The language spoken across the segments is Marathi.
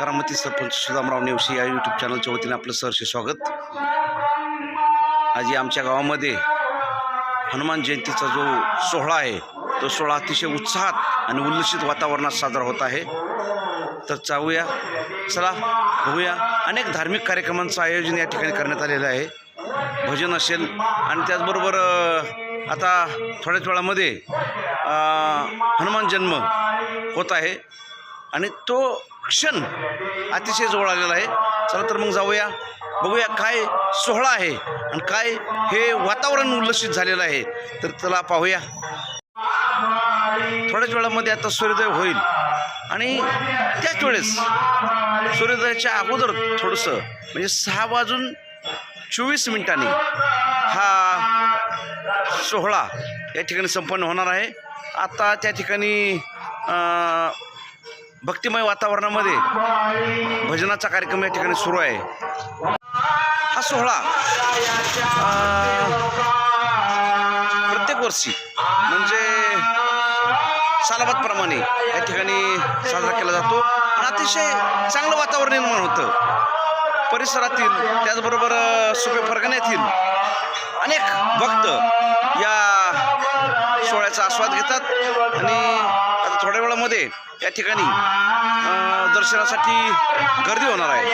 करामती सरपंच सुदामराव नेवशी या यूट्यूब चॅनलच्या वतीने आपलं सहर्ष स्वागत। आज आमच्या गावामध्ये हनुमान जयंतीचा जो सोहळा आहे तो सोहळा अतिशय उत्साहात आणि उल्लसित वातावरणात साजरा होत आहे। तर जाऊया, चला बघूया। अनेक धार्मिक कार्यक्रमांचं आयोजन या ठिकाणी करण्यात आलेलं आहे। भजन असेल आणि त्याचबरोबर आता थोड्याच वेळामध्ये हनुमान जन्म होत आहे आणि तो क्षण अतिशय जवळ आलेला आहे। चला तर मग जाऊया, बघूया काय सोहळा आहे आणि काय हे वातावरण उल्लसित झालेलं आहे। तर चला पाहूया। थोड्याच वेळामध्ये आता सूर्योदय होईल आणि त्याच वेळेस सूर्योदयाच्या अगोदर थोडंसं म्हणजे 6:24 हा सोहळा या ठिकाणी संपन्न होणार आहे। आता त्या ठिकाणी भक्तिमय वातावरणामध्ये भजनाचा कार्यक्रम या ठिकाणी सुरू आहे। हा सोहळा प्रत्येक वर्षी म्हणजे सालाबादप्रमाणे या ठिकाणी साजरा केला जातो आणि अतिशय चांगलं वातावरण निर्माण होतं। परिसरातील त्याचबरोबर सुपे फरगण्यातील अनेक भक्त या सोहळ्याचा आस्वाद घेतात आणि आता थोड्या वेळामध्ये या ठिकाणी दर्शनासाठी गर्दी होणार आहे।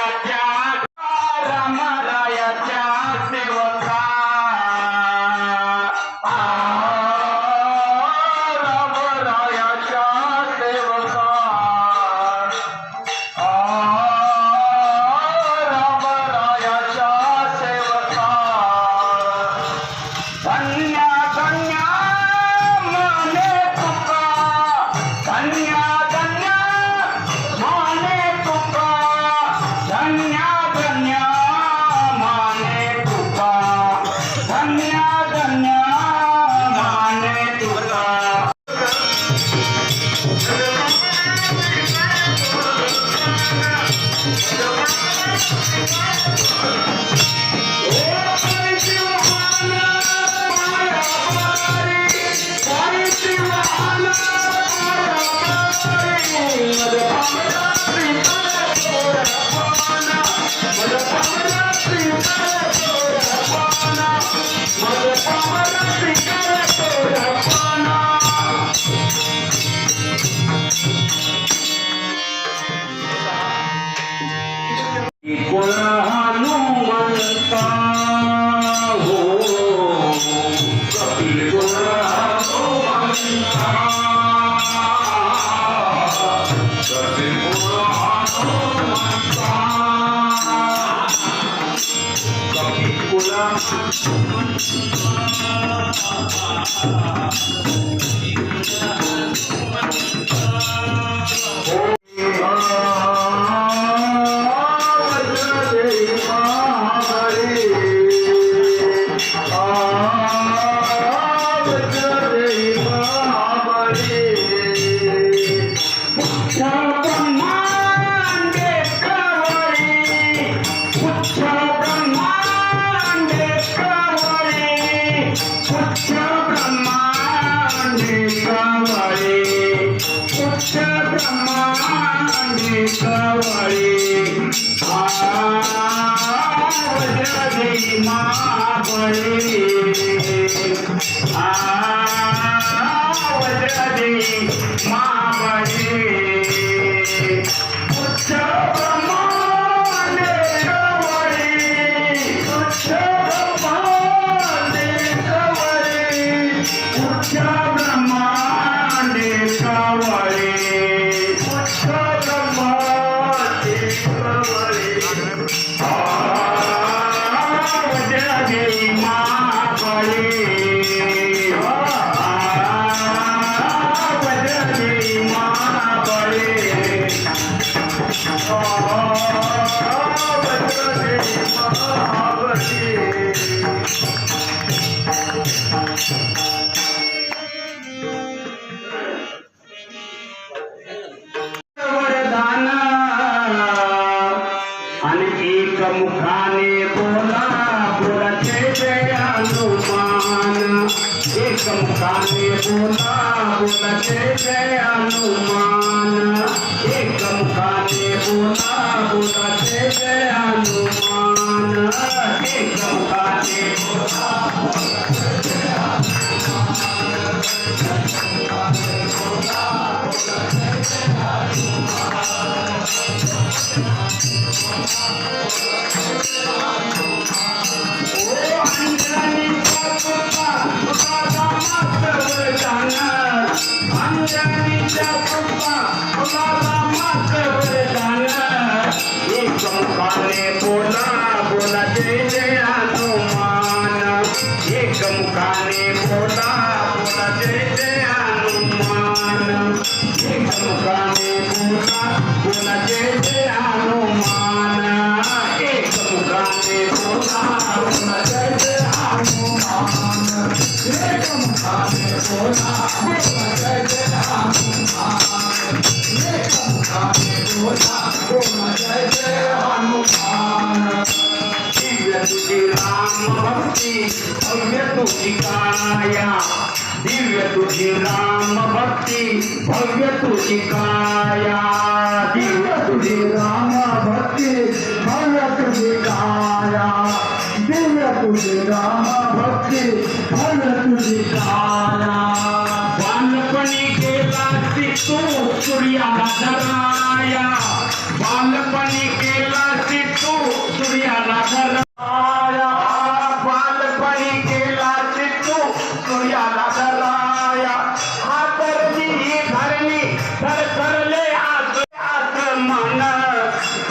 जय हनुमान एक मुखाने बोला बोला जय जय हनुमान, एक मुखाने बोला बोला जय जय हनुमान, एक मुखाने बोला बोला जय जय हनुमान, एक मुखाने बोला बोला जय जय हनुमान, एक मुखाने बोला बोला जय जय हनुमान, एक मुखाने बोला बोला जय जय हनुमान। दिव्य तुझी राम भक्ती भव्य तुझी काया, दिव्य तुझी राम भक्ती भव्य तुझी काया, दिव्य तुझी राम भक्ती भव्य तुझी काया, दिव्य तुझी राम भक्ती भव्य तुझी काया। बालपणी केला तू सूर्याला धराया, बालपणी केला तू सूर्याला धराया, बालपणी केला तू सूर्याला धराया, हातरली धरली तर धरले हात मन,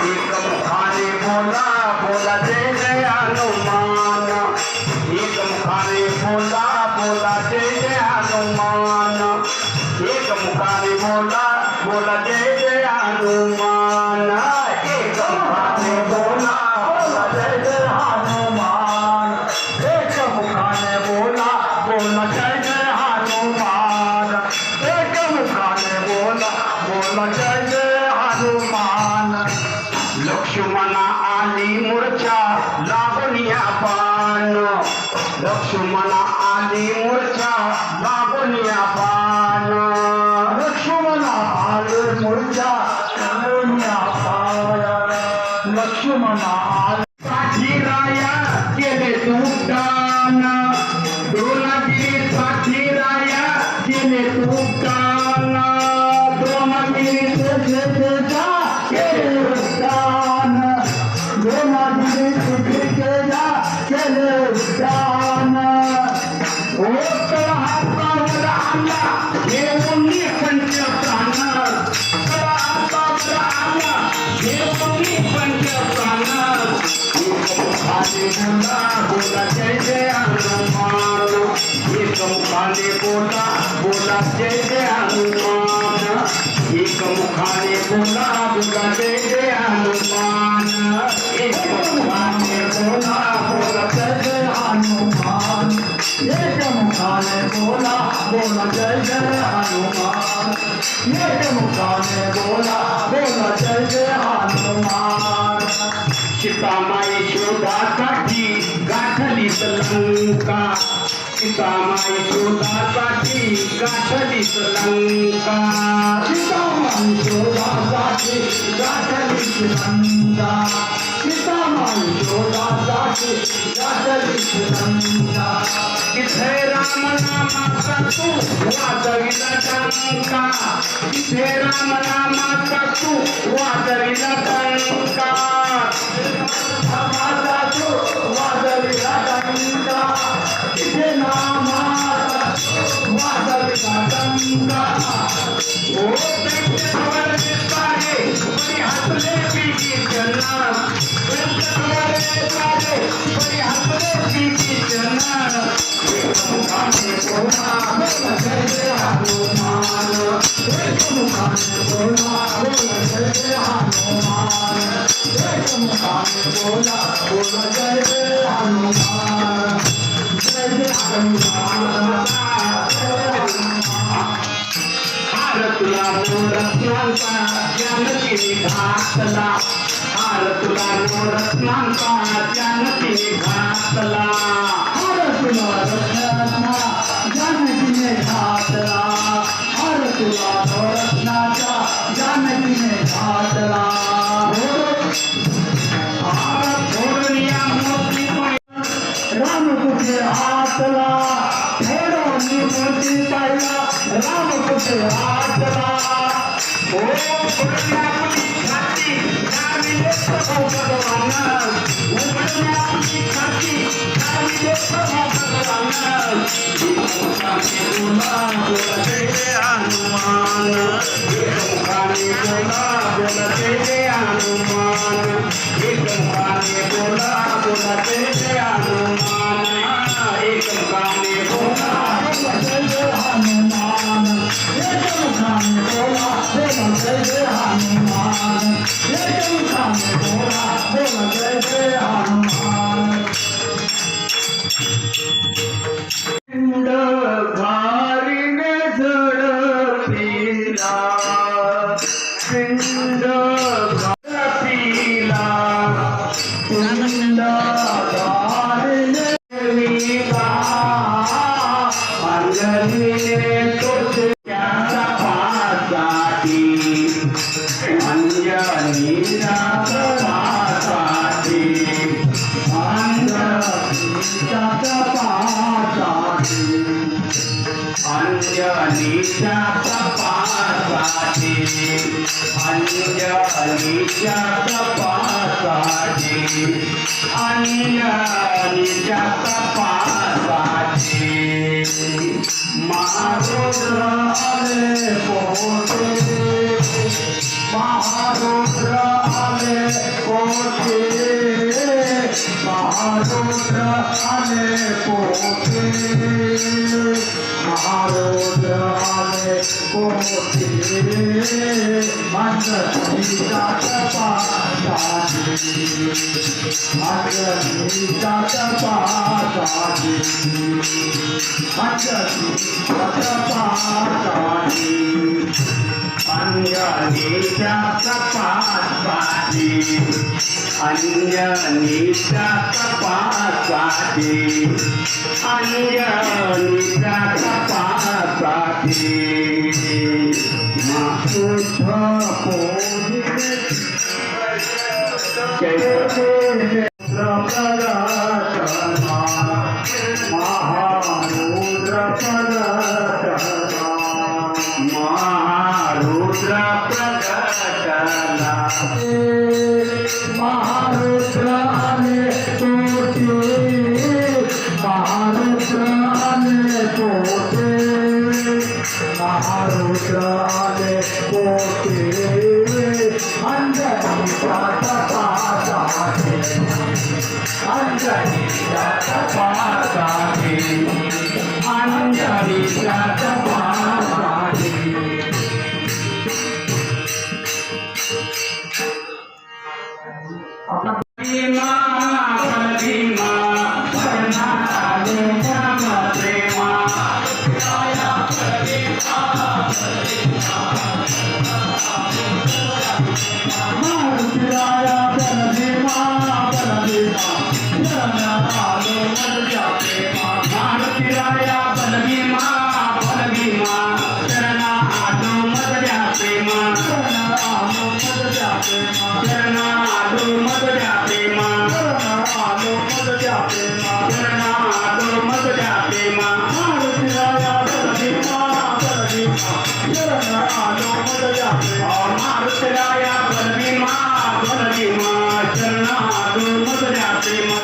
एक मुखाने बोला बोला जय जय हनुमान, एक मुखाने बोला बोला जय जय हनुमान, एक मुखाने बोला बोला जय जय हनुमान, एक मुखाने बोला बोला जय जय हनुमान, एक मुखाने बोला बोला जय जय हनुमान, एक मुखाने बोला बोला जय जय हनुमान। लक्ष्मणा आली मूर्छा लागुनिया पान, लक्ष्मणा आली मूर्छा लागुनिया पान, लक्ष्मणा आली मूर्छा लागुनिया पान, लक्ष्मणा आली साठी राया केले तुटान, द्रोणागिरी साठी राया केले तुटान, द्रोणागिरी केले उड्डाण, द्रोणागिरी केले उड्डाण, उत्तर हातावर आला घेऊन पंचप्राण, उत्तर हातावर आला घेऊन पंचप्राण, एक मुखाने बोला बोला जय जय हनुमान, एक मुखाने बोला बोला जय जय हनुमान, एक मुखाने बोला बोला जय जय हनुमान, एक मुखाने बोला बोला जय जय हनुमान, एक मुखाने बोला बोला जय जय हनुमान, एक मुखाने बोला बोला जय जय हनुमान। सीतामाई शोधासाठी गाठली लंका, सीतामाई शोधासाठी गाठली लंका, सीतामाई शोधासाठी गाठली लंका, सीतामाई शोधासाठी गाठली लंका, इथे राम नामाचा तू वाजविला डंका, इथे राम नामाचा तू वाजविला डंका, नामाचा तू वाजविला डंका, इथे नामाचा वाजविला डंका, ओ व्यंकटवर सारे बरी हसले पीकी जना, व्यंकटवर सारे बरी हसले पीकी जना, एक मुखाने बोला बोला जय जय हनुमान, एक मुखाने बोला बोला जय जय हनुमान, एक मुखाने बोला बोला जय जय हनुमान, जय जय हनुमान, हार तुला रत्नांचा जानकी घातला, हार तुला रत्नांचा जानकी घातला, हार तुला रत्नांचा जानकीने घातला, हार तुला रत्नांचा जानकीने घातला, थोडनिया मोती राम तुझे हातला, थोडनी मोती पाहिला राम तुझे हातला, ओ थोडनिया मोती अंजनीच्या तपासाठी अंजनीच्या तपासाठी अंजनीच्या तपासाठी महारुद्र आले पोटे महारुद्र आले पोटे महारुद्र आले पोटे महारुद्र आले पोटे अंजनीच्या तपासाठी अंजनीच्या तपासाठी अंजनीच्या तपासाठी अंजनीच्या तपासाठी अंजनीच्या तपासाठी अंजनीच्या तपासाठी मातुष्ठ पोजिले जय प्रकटना महारुद्र प्रकटना महारुद्र प्रकटना महारुद्र आले पोटे महारुद्र आले पोटे महारुद्र आले पोटे अंजनीच्या तपासाठी अंजनीच्या तपासाठी अंजनीच्या तपासाठी भीमा भीमा भजना आले जन्म प्रेमा मारुतिराया बलभीमा बलभीमा जन्म आले मदया प्रेमा मारुतिराया बलभीमा बलभीमा जन्म आलो मदया प्रेमा जन्म आलो मदया प्रेमा जन्म आलो मदया प्रेमा जन्म आलो मदया प्रेमा जन्म आलो मदया प्रेमा मारुतिराया बलभीमा बलभीमा जन्म आलो मदया प्रेमा मारुतिराया बलभीमा बलभीमा जन्म आलो मदया प्रेमा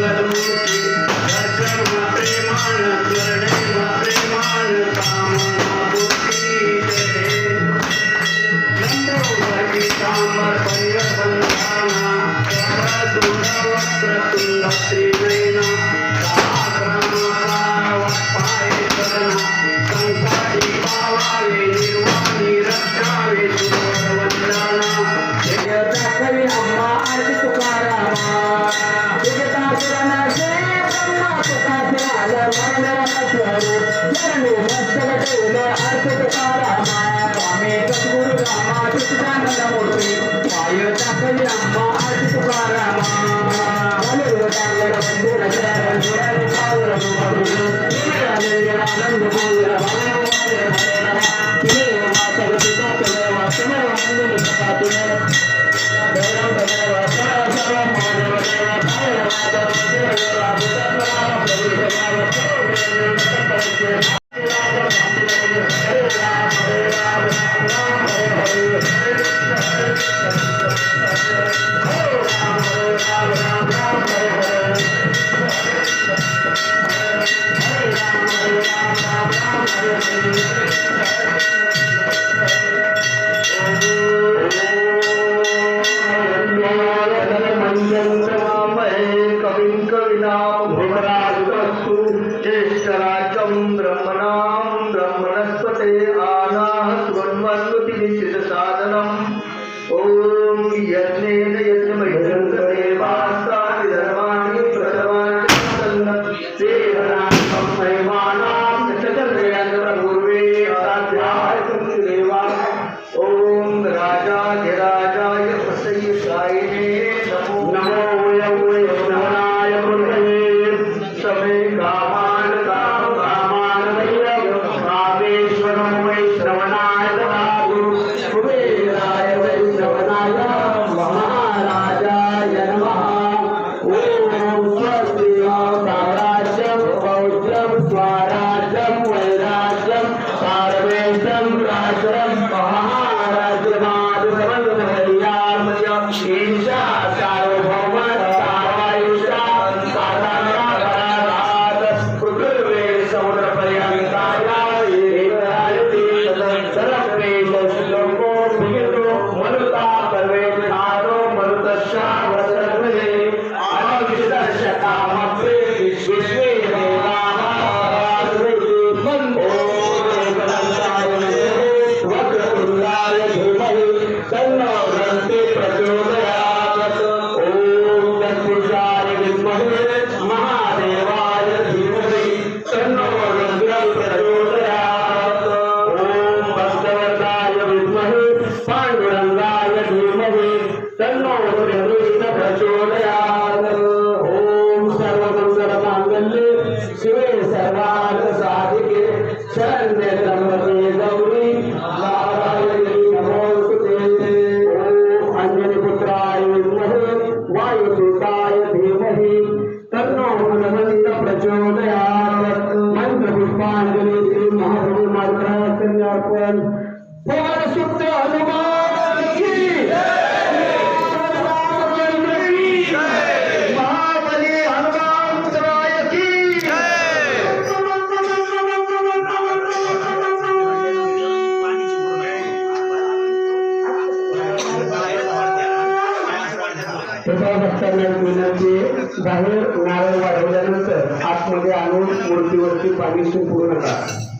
मंगल बाहेर नारळ वाढवल्यानंतर आतमध्ये आणून मूर्तीवरती पाणी शिंपडू नका.